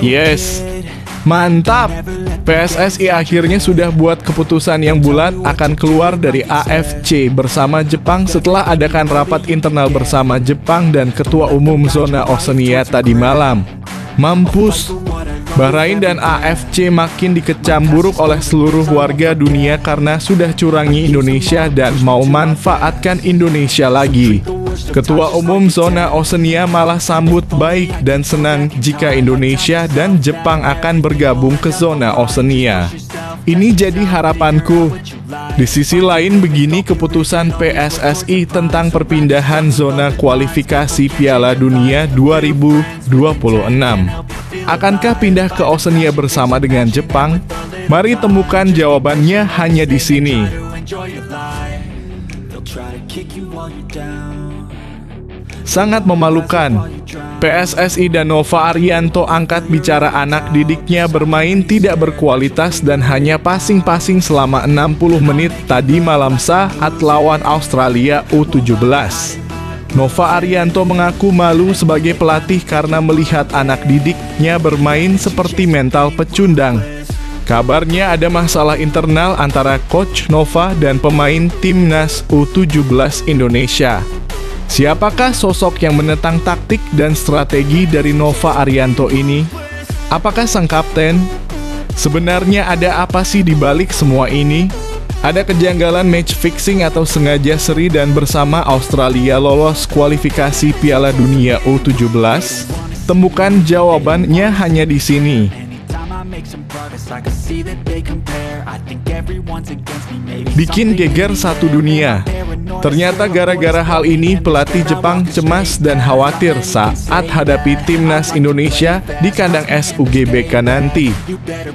Yes, mantap! PSSI akhirnya sudah buat keputusan yang bulat akan keluar dari AFC bersama Jepang setelah adakan rapat internal bersama Jepang dan Ketua Umum Zona Oseania tadi malam. Mampus! Bahrain dan AFC makin dikecam buruk oleh seluruh warga dunia karena sudah curangi Indonesia dan mau manfaatkan Indonesia lagi. Ketua Umum Zona Oseania malah sambut baik dan senang jika Indonesia dan Jepang akan bergabung ke Zona Oseania. Ini jadi harapanku. Di sisi lain begini keputusan PSSI tentang perpindahan zona kualifikasi Piala Dunia 2026. Akankah pindah ke Oseania bersama dengan Jepang? Mari temukan jawabannya hanya di sini. Sangat memalukan. PSSI dan Nova Arianto angkat bicara anak didiknya bermain tidak berkualitas dan hanya passing-passing selama 60 menit tadi malam saat lawan Australia U17. Nova Arianto mengaku malu sebagai pelatih karena melihat anak didiknya bermain seperti mental pecundang. Kabarnya ada masalah internal antara coach Nova dan pemain timnas U17 Indonesia. Siapakah sosok yang menentang taktik dan strategi dari Nova Arianto ini? Apakah sang kapten? Sebenarnya ada apa sih di balik semua ini? Ada kejanggalan match fixing atau sengaja seri dan bersama Australia lolos kualifikasi Piala Dunia U17? Temukan jawabannya hanya di sini. Bikin geger satu dunia. Ternyata gara-gara hal ini pelatih Jepang cemas dan khawatir saat hadapi timnas Indonesia di kandang SUGBK nanti.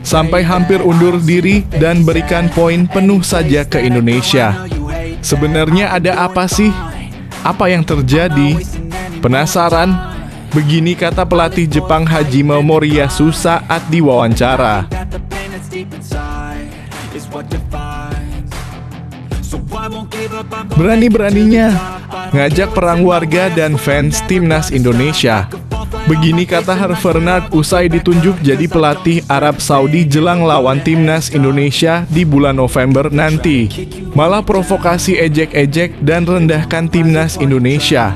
Sampai hampir undur diri dan berikan poin penuh saja ke Indonesia. Sebenarnya ada apa sih? Apa yang terjadi? Penasaran? Begini kata pelatih Jepang Hajime Moriyasu saat diwawancara. Berani-beraninya ngajak perang warga dan fans timnas Indonesia. Begini kata Herfernand usai ditunjuk jadi pelatih Arab Saudi jelang lawan timnas Indonesia di bulan November nanti. Malah provokasi ejek-ejek dan rendahkan timnas Indonesia.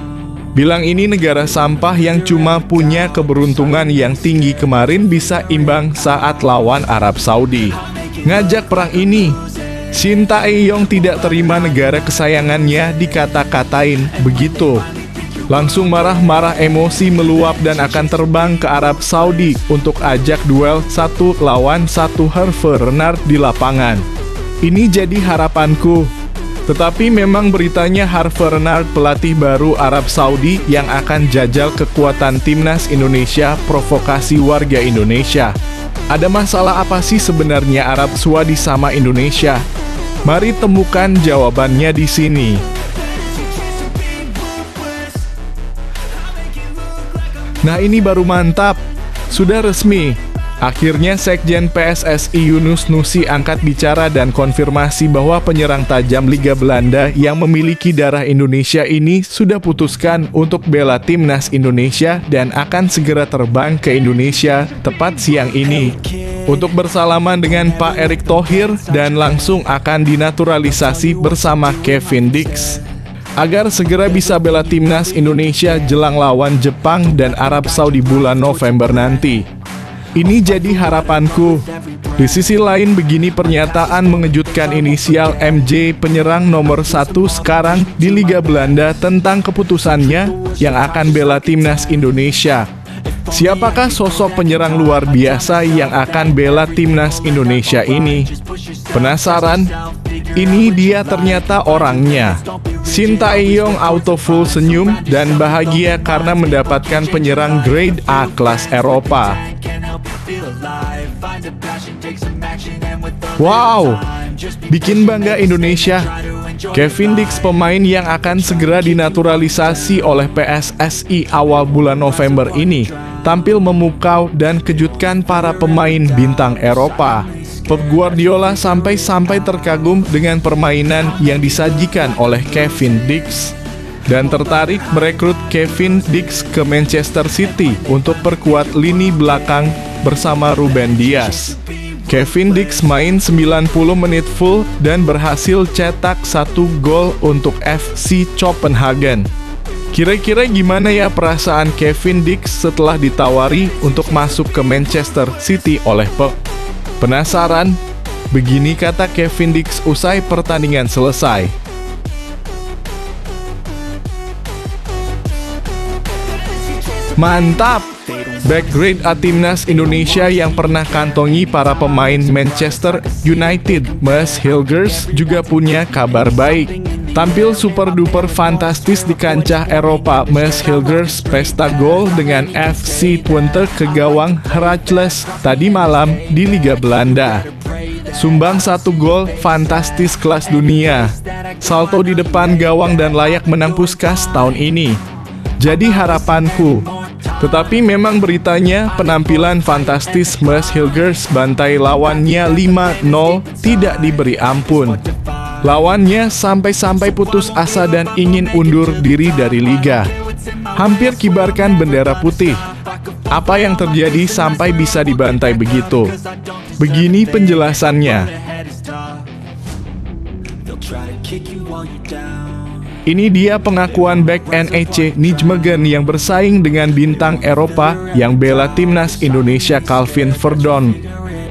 Bilang ini negara sampah yang cuma punya keberuntungan yang tinggi kemarin bisa imbang saat lawan Arab Saudi. Ngajak perang ini. Shin Tae-yong tidak terima negara kesayangannya dikata-katain begitu. Langsung marah-marah emosi meluap dan akan terbang ke Arab Saudi untuk ajak duel 1 lawan 1 Herfernand di lapangan. Ini jadi harapanku. Tetapi memang beritanya Herfernand pelatih baru Arab Saudi yang akan jajal kekuatan timnas Indonesia provokasi warga Indonesia. Ada masalah apa sih sebenarnya Arab Saudi sama Indonesia? Mari temukan jawabannya di sini. Nah ini baru mantap. Sudah resmi. Akhirnya Sekjen PSSI Yunus Nusi angkat bicara dan konfirmasi bahwa penyerang tajam Liga Belanda yang memiliki darah Indonesia ini sudah putuskan untuk bela timnas Indonesia dan akan segera terbang ke Indonesia tepat siang ini untuk bersalaman dengan Pak Erick Thohir dan langsung akan dinaturalisasi bersama Kevin Dix agar segera bisa bela timnas Indonesia jelang lawan Jepang dan Arab Saudi bulan November nanti. Ini jadi harapanku. Di sisi lain begini pernyataan mengejutkan inisial MJ penyerang nomor 1 sekarang di Liga Belanda tentang keputusannya yang akan bela timnas Indonesia. Siapakah sosok penyerang luar biasa yang akan bela timnas Indonesia ini? Penasaran? Ini dia ternyata orangnya. Shin Tae-yong auto full senyum dan bahagia karena mendapatkan penyerang grade A kelas Eropa. Wow, bikin bangga Indonesia. Kevin Dix pemain yang akan segera dinaturalisasi oleh PSSI awal bulan November ini tampil memukau dan kejutkan para pemain bintang Eropa. Pep Guardiola sampai terkagum dengan permainan yang disajikan oleh Kevin Dix. dan tertarik merekrut Kevin Dix ke Manchester City untuk perkuat lini belakang bersama Ruben Dias. Kevin Dix main 90 menit full dan berhasil cetak 1 gol untuk FC Copenhagen. Kira-kira gimana ya perasaan Kevin Dix setelah ditawari untuk masuk ke Manchester City oleh Pep? Penasaran? Begini kata Kevin Dix usai pertandingan selesai. Mantap! Back grade A Timnas Indonesia yang pernah kantongi para pemain Manchester United, Mads Hilgers, juga punya kabar baik. Tampil super duper fantastis di kancah Eropa, Mads Hilgers pesta gol dengan FC Twente ke gawang Heracles tadi malam di Liga Belanda. Sumbang 1 gol fantastis kelas dunia. Salto di depan gawang dan layak menang Puskás tahun ini. Jadi harapanku. Tetapi memang beritanya penampilan fantastis Mads Hilgers bantai lawannya 5-0 tidak diberi ampun. Lawannya sampai-sampai putus asa dan ingin undur diri dari liga. Hampir kibarkan bendera putih. Apa yang terjadi sampai bisa dibantai begitu? Begini penjelasannya. Ini dia pengakuan back NEC Nijmegen yang bersaing dengan bintang Eropa yang bela timnas Indonesia Calvin Verdonk.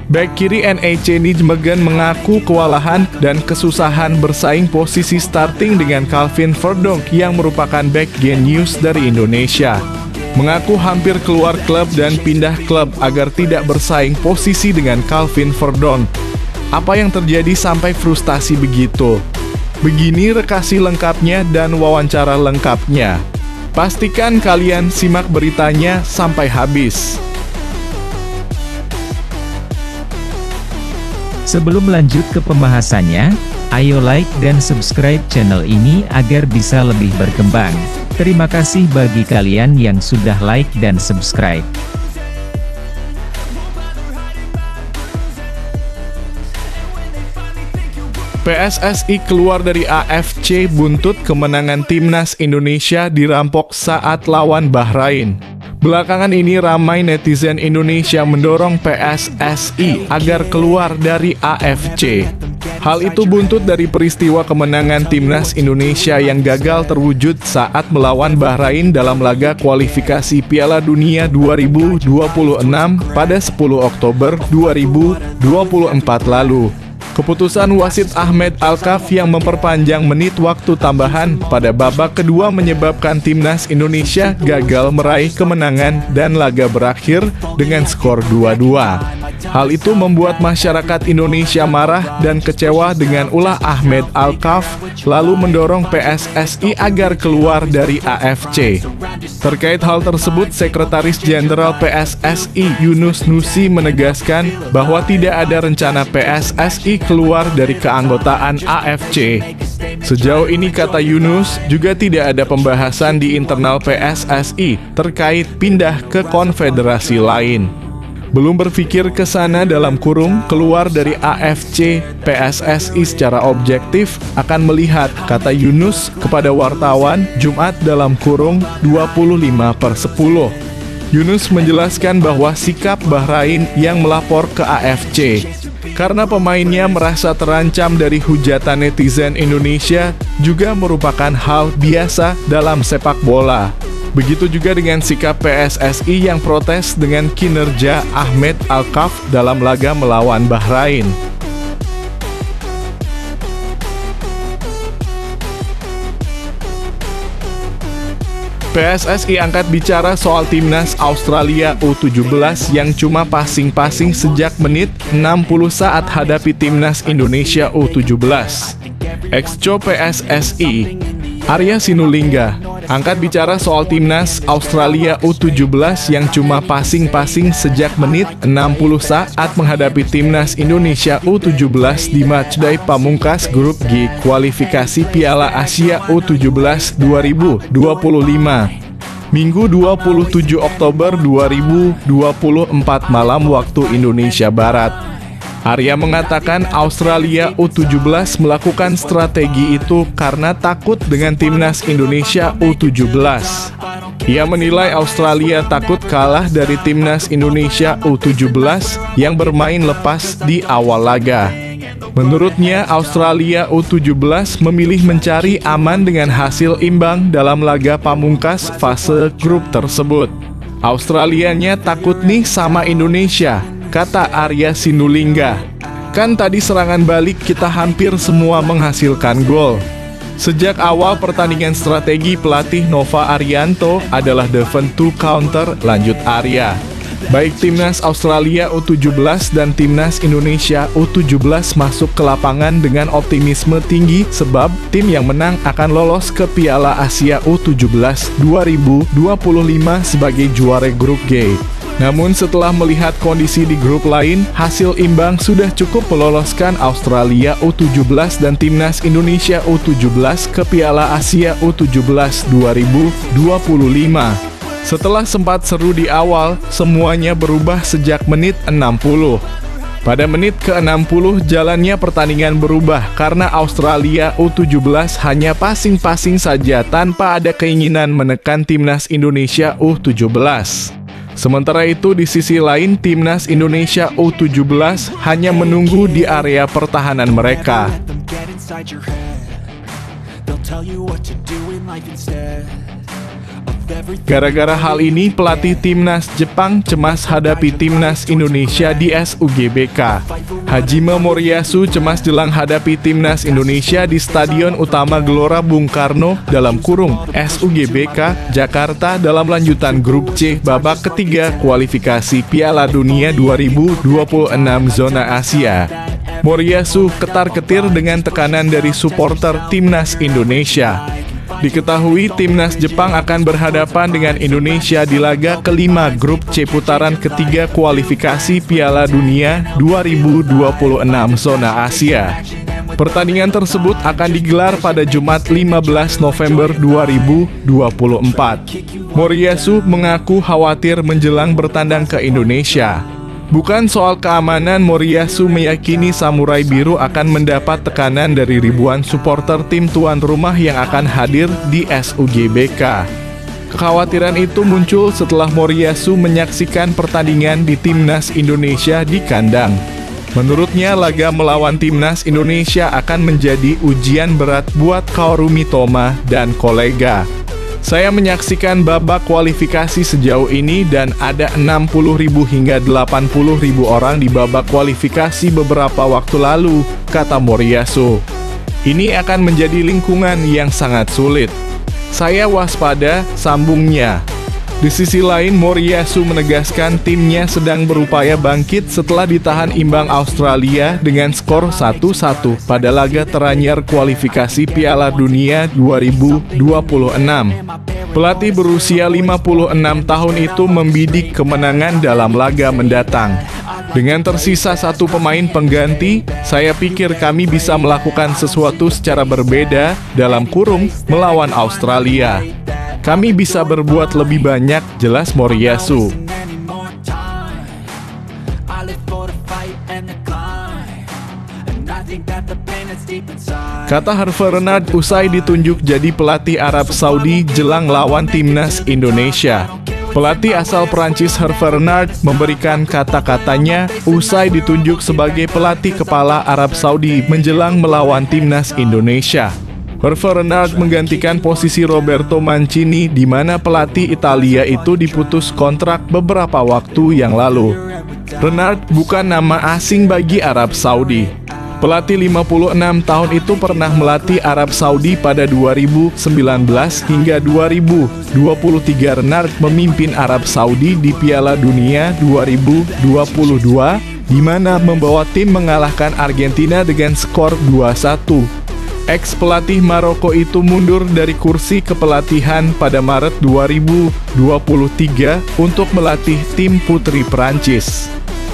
Back kiri NEC Nijmegen mengaku kewalahan dan kesusahan bersaing posisi starting dengan Calvin Verdonk yang merupakan back genius dari Indonesia. Mengaku hampir keluar klub dan pindah klub agar tidak bersaing posisi dengan Calvin Verdonk. Apa yang terjadi sampai frustasi begitu? Begini rekasi lengkapnya dan wawancara lengkapnya. Pastikan kalian simak beritanya sampai habis. Sebelum lanjut ke pembahasannya, ayo like dan subscribe channel ini agar bisa lebih berkembang. Terima kasih bagi kalian yang sudah like dan subscribe. PSSI keluar dari AFC buntut kemenangan timnas Indonesia dirampok saat lawan Bahrain. Belakangan ini ramai netizen Indonesia mendorong PSSI agar keluar dari AFC. Hal itu buntut dari peristiwa kemenangan timnas Indonesia yang gagal terwujud saat melawan Bahrain dalam laga kualifikasi Piala Dunia 2026 pada 10 Oktober 2024 lalu. Keputusan wasit Ahmed Alkaf yang memperpanjang menit waktu tambahan pada babak kedua menyebabkan timnas Indonesia gagal meraih kemenangan dan laga berakhir dengan skor 2-2. Hal itu membuat masyarakat Indonesia marah dan kecewa dengan ulah Ahmed Alkaf, lalu mendorong PSSI agar keluar dari AFC. Terkait hal tersebut, Sekretaris Jenderal PSSI Yunus Nusi menegaskan bahwa tidak ada rencana PSSI keluar dari keanggotaan AFC. Sejauh ini, kata Yunus, juga tidak ada pembahasan di internal PSSI terkait pindah ke konfederasi lain. Belum berpikir ke sana dalam kurung keluar dari AFC, PSSI secara objektif akan melihat, kata Yunus kepada wartawan Jumat dalam kurung 25/10. Yunus menjelaskan bahwa sikap Bahrain yang melapor ke AFC karena pemainnya merasa terancam dari hujatan netizen Indonesia juga merupakan hal biasa dalam sepak bola. Begitu juga dengan sikap PSSI yang protes dengan kinerja Ahmed Alkaf dalam laga melawan Bahrain. PSSI angkat bicara soal timnas Australia U17 yang cuma passing-passing sejak menit 60 saat hadapi timnas Indonesia U17. Ex-Co PSSI Arya Sinulinga angkat bicara soal timnas Australia U17 yang cuma passing-passing sejak menit 60 saat menghadapi timnas Indonesia U17 di matchday pamungkas grup G kualifikasi Piala Asia U17 2025. Minggu 27 Oktober 2024 malam waktu Indonesia Barat. Arya mengatakan Australia U17 melakukan strategi itu karena takut dengan timnas Indonesia U17. Ia menilai Australia takut kalah dari timnas Indonesia U17 yang bermain lepas di awal laga. Menurutnya, Australia U17 memilih mencari aman dengan hasil imbang dalam laga pamungkas fase grup tersebut. Australianya takut nih sama Indonesia, kata Arya Sinulinga. Kan tadi serangan balik kita hampir semua menghasilkan gol. Sejak awal pertandingan strategi pelatih Nova Arianto adalah defend to counter, lanjut Arya. Baik timnas Australia U17 dan timnas Indonesia U17 masuk ke lapangan dengan optimisme tinggi sebab tim yang menang akan lolos ke Piala Asia U17 2025 sebagai juara grup G. Namun setelah melihat kondisi di grup lain, hasil imbang sudah cukup meloloskan Australia U17 dan timnas Indonesia U17 ke Piala Asia U17 2025. Setelah sempat seru di awal, semuanya berubah sejak menit 60. Pada menit ke-60, jalannya pertandingan berubah karena Australia U17 hanya passing-passing saja tanpa ada keinginan menekan timnas Indonesia U17. Sementara itu di sisi lain, timnas Indonesia U17 hanya menunggu di area pertahanan mereka. Gara-gara hal ini, pelatih timnas Jepang cemas hadapi timnas Indonesia di SUGBK. Hajime Moriyasu cemas jelang hadapi timnas Indonesia di Stadion Utama Gelora Bung Karno (SUGBK) Jakarta dalam lanjutan grup C babak ketiga kualifikasi Piala Dunia 2026 zona Asia. Moriyasu ketar-ketir dengan tekanan dari supporter timnas Indonesia. Diketahui timnas Jepang akan berhadapan dengan Indonesia di laga kelima grup C putaran ketiga kualifikasi Piala Dunia 2026 zona Asia. Pertandingan tersebut akan digelar pada Jumat 15 November 2024. Moriyasu mengaku khawatir menjelang bertandang ke Indonesia. Bukan soal keamanan, Moriyasu meyakini Samurai Biru akan mendapat tekanan dari ribuan supporter tim tuan rumah yang akan hadir di SUGBK. Kekhawatiran itu muncul setelah Moriyasu menyaksikan pertandingan di timnas Indonesia di kandang. Menurutnya, laga melawan timnas Indonesia akan menjadi ujian berat buat Kaoru Mitoma dan kolega. Saya menyaksikan babak kualifikasi sejauh ini dan ada 60.000 hingga 80.000 orang di babak kualifikasi beberapa waktu lalu, kata Moriyasu. Ini akan menjadi lingkungan yang sangat sulit. Saya waspada, sambungnya. Di sisi lain, Moriyasu menegaskan timnya sedang berupaya bangkit setelah ditahan imbang Australia dengan skor 1-1 pada laga teranyar kualifikasi Piala Dunia 2026. Pelatih berusia 56 tahun itu membidik kemenangan dalam laga mendatang. Dengan tersisa satu pemain pengganti, saya pikir kami bisa melakukan sesuatu secara berbeda dalam kurung melawan Australia. Kami bisa berbuat lebih banyak, jelas Moriyasu. Kata Herve Renard usai ditunjuk jadi pelatih Arab Saudi jelang lawan timnas Indonesia. Pelatih asal Prancis Herve Renard memberikan kata-katanya usai ditunjuk sebagai pelatih kepala Arab Saudi menjelang melawan timnas Indonesia. Herve Renard menggantikan posisi Roberto Mancini di mana pelatih Italia itu diputus kontrak beberapa waktu yang lalu. Renard bukan nama asing bagi Arab Saudi. Pelatih 56 tahun itu pernah melatih Arab Saudi pada 2019 hingga 2023. Renard memimpin Arab Saudi di Piala Dunia 2022 di mana membawa tim mengalahkan Argentina dengan skor 2-1. Ex-pelatih Maroko itu mundur dari kursi kepelatihan pada Maret 2023 untuk melatih tim putri Prancis.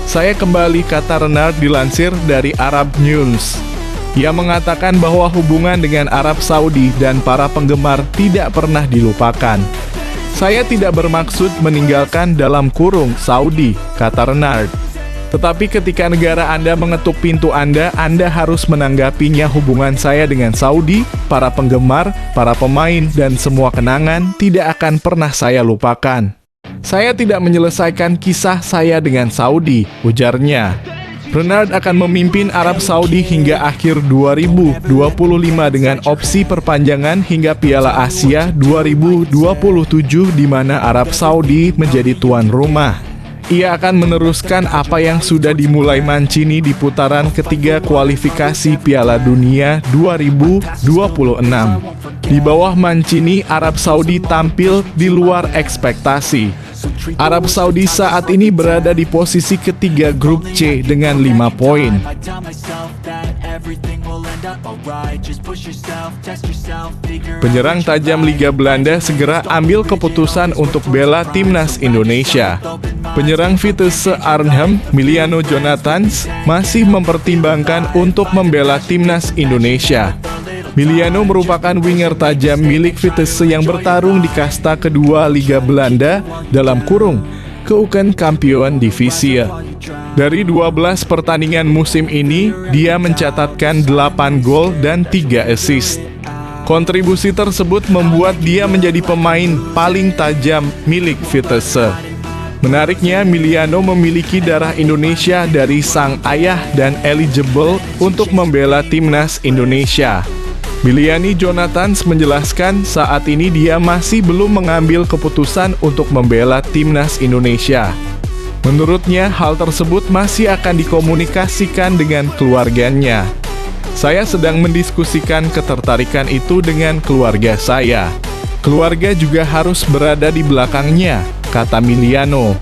Saya kembali, kata Renard dilansir dari Arab News. Ia mengatakan bahwa hubungan dengan Arab Saudi dan para penggemar tidak pernah dilupakan. Saya tidak bermaksud meninggalkan dalam kurung Saudi, kata Renard. Tetapi ketika negara Anda mengetuk pintu Anda harus menanggapinya. Hubungan saya dengan Saudi, para penggemar, para pemain, dan semua kenangan tidak akan pernah saya lupakan. Saya tidak menyelesaikan kisah saya dengan Saudi, ujarnya. Renard akan memimpin Arab Saudi hingga akhir 2025 dengan opsi perpanjangan hingga Piala Asia 2027 di mana Arab Saudi menjadi tuan rumah. Ia akan meneruskan apa yang sudah dimulai Mancini di putaran ketiga kualifikasi Piala Dunia 2026. Di bawah Mancini, Arab Saudi tampil di luar ekspektasi. Arab Saudi saat ini berada di posisi ketiga grup C dengan 5 poin. Penyerang tajam Liga Belanda segera ambil keputusan untuk bela timnas Indonesia. Penyerang Vitesse Arnhem, Miliano Jonathans, masih mempertimbangkan untuk membela timnas Indonesia. Miliano merupakan winger tajam milik Vitesse yang bertarung di kasta kedua Liga Belanda dalam kurung Keukenkampioen-Divisie. Dari 12 pertandingan musim ini, dia mencatatkan 8 gol dan 3 assist. Kontribusi tersebut membuat dia menjadi pemain paling tajam milik Vitesse. Menariknya, Miliano memiliki darah Indonesia dari sang ayah dan eligible untuk membela timnas Indonesia. Miliano Jonathans menjelaskan saat ini dia masih belum mengambil keputusan untuk membela timnas Indonesia. Menurutnya, hal tersebut masih akan dikomunikasikan dengan keluarganya. Saya sedang mendiskusikan ketertarikan itu dengan keluarga saya. Keluarga juga harus berada di belakangnya, kata Miliano.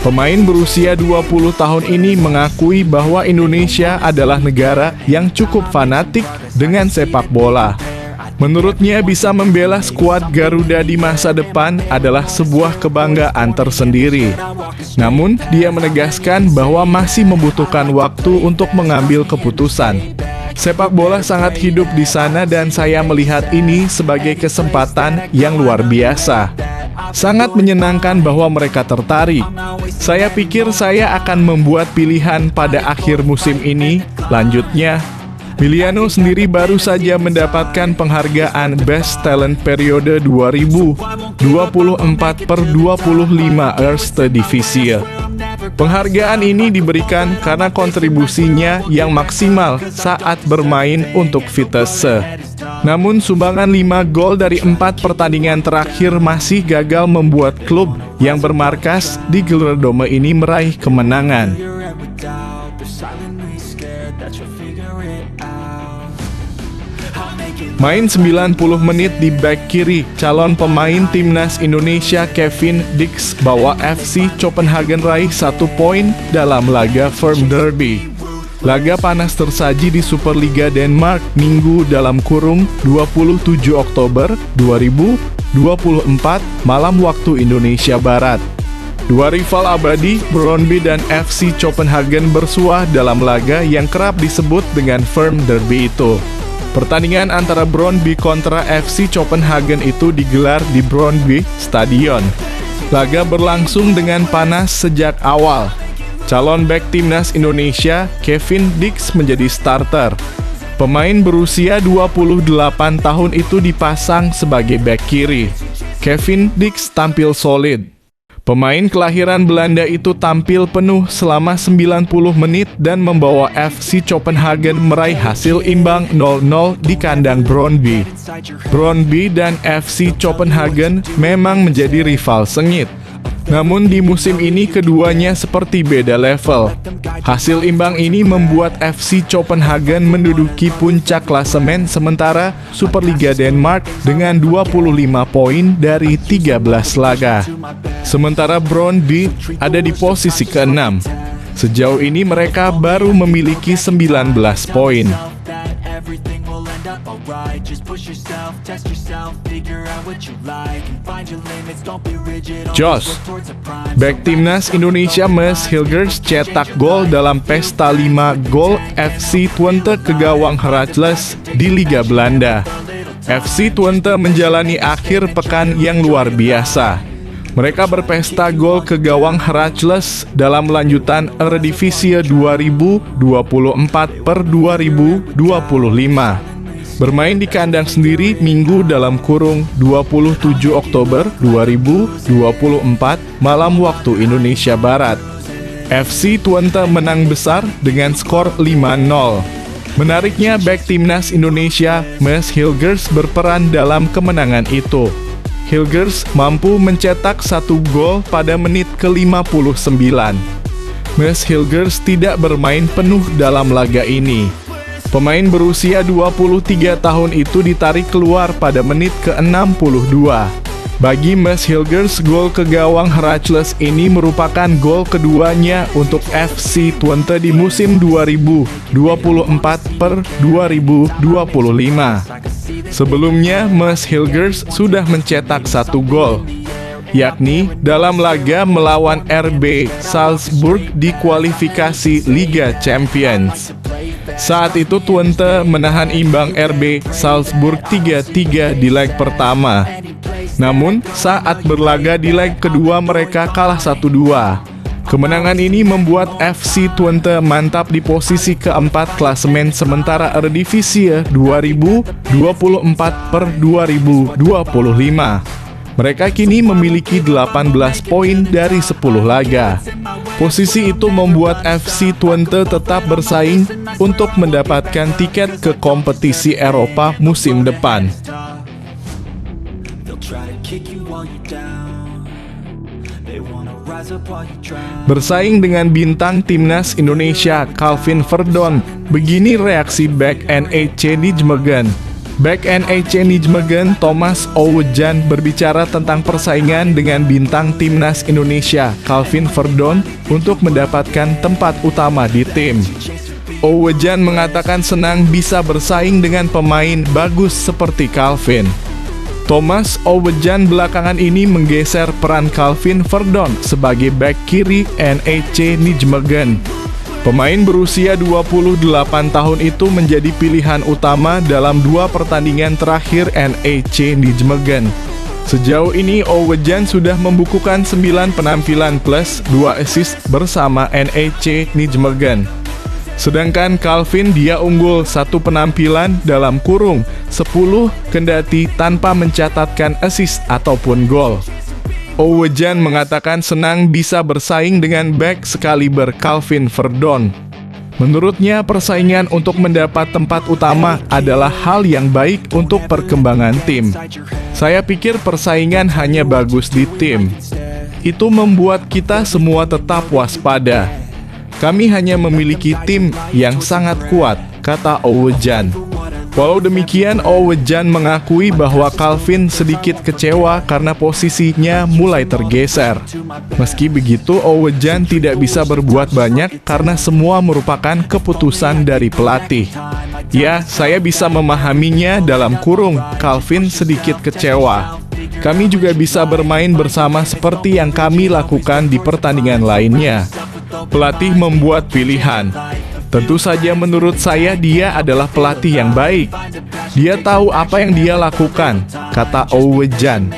Pemain berusia 20 tahun ini mengakui bahwa Indonesia adalah negara yang cukup fanatik dengan sepak bola. Menurutnya, bisa membela skuad Garuda di masa depan adalah sebuah kebanggaan tersendiri. Namun, dia menegaskan bahwa masih membutuhkan waktu untuk mengambil keputusan. Sepak bola sangat hidup di sana dan saya melihat ini sebagai kesempatan yang luar biasa. Sangat menyenangkan bahwa mereka tertarik. Saya pikir saya akan membuat pilihan pada akhir musim ini, lanjutnya. Miliano sendiri baru saja mendapatkan penghargaan Best Talent periode 2024/25 Eerste Divisie. Penghargaan ini diberikan karena kontribusinya yang maksimal saat bermain untuk Vitesse. Namun sumbangan 5 gol dari 4 pertandingan terakhir masih gagal membuat klub yang bermarkas di Gelredome ini meraih kemenangan. Main 90 menit di bek kiri, calon pemain timnas Indonesia Kevin Dix bawa FC Copenhagen raih 1 poin dalam laga Firm Derby. Laga panas tersaji di Superliga Denmark Minggu dalam kurung 27 Oktober 2024 malam waktu Indonesia Barat. Dua rival abadi, Brøndby dan FC Copenhagen bersuah dalam laga yang kerap disebut dengan Firm Derby itu. Pertandingan antara Brøndby kontra FC Copenhagen itu digelar di Brøndby Stadion. Laga berlangsung dengan panas sejak awal. Calon bek timnas Indonesia, Kevin Dix menjadi starter. Pemain berusia 28 tahun itu dipasang sebagai bek kiri. Kevin Dix tampil solid. Pemain kelahiran Belanda itu tampil penuh selama 90 menit dan membawa FC Copenhagen meraih hasil imbang 0-0 di kandang Brøndby. Brøndby dan FC Copenhagen memang menjadi rival sengit. Namun di musim ini keduanya seperti beda level. Hasil imbang ini membuat FC Copenhagen menduduki puncak klasemen sementara Superliga Denmark dengan 25 poin dari 13 laga. Sementara Brøndby ada di posisi ke-6. Sejauh ini mereka baru memiliki 19 poin. Jos, bek timnas Indonesia Mads Hilgers cetak gol dalam pesta 5 gol FC Twente ke gawang Heracles di Liga Belanda. FC Twente menjalani akhir pekan yang luar biasa. Mereka berpesta gol ke gawang Heracles dalam lanjutan Eredivisie 2024 per 2025. Bermain di kandang sendiri Minggu dalam kurung 27 Oktober 2024 malam waktu Indonesia Barat. FC Twente menang besar dengan skor 5-0. Menariknya, bek timnas Indonesia, Mads Hilgers berperan dalam kemenangan itu. Hilgers mampu mencetak 1 gol pada menit ke-59. Mads Hilgers tidak bermain penuh dalam laga ini. Pemain berusia 23 tahun itu ditarik keluar pada menit ke-62. Bagi Mads Hilgers, gol ke gawang Heracles ini merupakan gol keduanya untuk FC Twente di musim 2024 per 2025. Sebelumnya, Mads Hilgers sudah mencetak 1 gol, yakni dalam laga melawan RB Salzburg di kualifikasi Liga Champions. Saat itu Twente menahan imbang RB Salzburg 3-3 di leg pertama. Namun, saat berlaga di leg kedua mereka kalah 1-2. Kemenangan ini membuat FC Twente mantap di posisi keempat klasemen sementara Eredivisie 2024 per 2025. Mereka kini memiliki 18 poin dari 10 laga. Posisi itu membuat FC Twente tetap bersaing untuk mendapatkan tiket ke kompetisi Eropa musim depan. Bersaing dengan bintang timnas Indonesia Calvin Verdon, begini reaksi bek NEC Nijmegen. Bek NEC Nijmegen Thomas Ouwejan berbicara tentang persaingan dengan bintang timnas Indonesia Calvin Verdon untuk mendapatkan tempat utama di tim. Ouwejan mengatakan senang bisa bersaing dengan pemain bagus seperti Calvin. Thomas Ouwejan belakangan ini menggeser peran Calvin Verdon sebagai bek kiri NEC Nijmegen. Pemain berusia 28 tahun itu menjadi pilihan utama dalam 2 pertandingan terakhir NEC Nijmegen. Sejauh ini Ouwejan sudah membukukan 9 penampilan plus 2 assist bersama NEC Nijmegen. Sedangkan Calvin dia unggul 1 penampilan dalam kurung 10 kendati tanpa mencatatkan assist ataupun gol. Ouwejan mengatakan senang bisa bersaing dengan bek sekaliber Calvin Verdon. Menurutnya persaingan untuk mendapat tempat utama adalah hal yang baik untuk perkembangan tim. Saya pikir persaingan hanya bagus di tim. Itu membuat kita semua tetap waspada. Kami hanya memiliki tim yang sangat kuat, kata Ouwejan. Walau demikian, Ouwejan mengakui bahwa Calvin sedikit kecewa karena posisinya mulai tergeser. Meski begitu, Ouwejan tidak bisa berbuat banyak karena semua merupakan keputusan dari pelatih. Ya, saya bisa memahaminya dalam kurung, Calvin sedikit kecewa. Kami juga bisa bermain bersama seperti yang kami lakukan di pertandingan lainnya. Pelatih membuat pilihan. Tentu saja menurut saya dia adalah pelatih yang baik. Dia tahu apa yang dia lakukan, kata Ouwejan.